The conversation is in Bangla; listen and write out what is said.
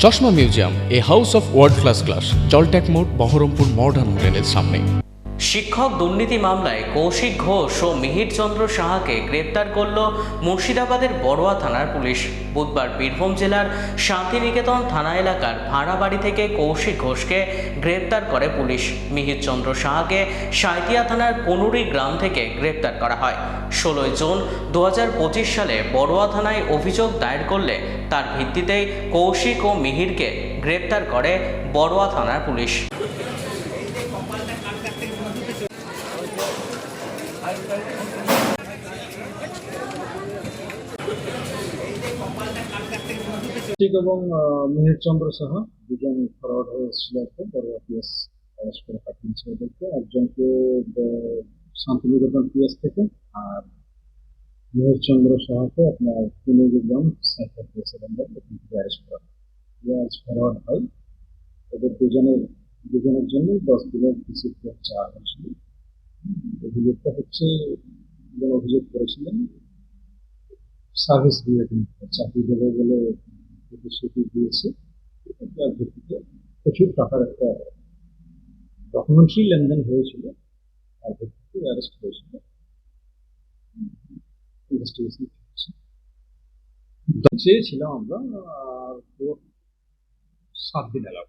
চশমা museum, a house of world class, জলট্যাক মোড়, বহরমপুর মডার্ন হোটেলের সামনে। শিক্ষক দুর্নীতি মামলায় কৌশিক ঘোষ ও মিহির চন্দ্র সাহাকে গ্রেপ্তার করল মুর্শিদাবাদের বড়ুয়া থানার পুলিশ। বুধবার বীরভূম জেলার শান্তিনিকেতন থানা এলাকার ভাড়া বাড়ি থেকে কৌশিক ঘোষকে গ্রেপ্তার করে পুলিশ। মিহির চন্দ্র সাহাকে সাঁইতিয়া থানার কনুরি গ্রাম থেকে গ্রেপ্তার করা হয়। 16 জুন 2025 সালে বড়ুয়া থানায় অভিযোগ দায়ের করলে তার ভিত্তিতেই কৌশিক ও মিহিরকে গ্রেপ্তার করে বড়ুয়া থানার পুলিশ। কৌশিক এবং মিহির চন্দ্র সাহা দুজন ফরওয়ার্ড হয়ে এসেছিল বড়ুয়া পিএস অ্যারেস্ট করে পাঠিয়েছে ওদেরকে। একজনকে শান্তিনিকেতন পিএস থেকে, আর মিহির চন্দ্র সাহাকে আপনার কুমিরগ্রাম সাইফার পিএসের আন্ডার ওখান থেকে অ্যারেস্ট করা হয়। ফরওয়ার্ড হয়। ওদের দুজনের জন্য 10 দিনের ডিসিপ্লিন চাওয়া হয়েছিল। অভিযোগটা হচ্ছে, অভিযোগ করেছিলেন সার্ভিস রিলেটিভ, চাকরি দেবে বলে প্রতিশ্রুতি দিয়েছে। যার ভিত্তিতে প্রচুর টাকার একটা ডকুমেন্টারি লেনদেন হয়েছিল, তার ভিত্তিতে অ্যারেস্ট হয়েছিল। ইনভেস্টিগেশন চলছে। চেয়েছিলাম আমরা 7 দিন অ্যালাউ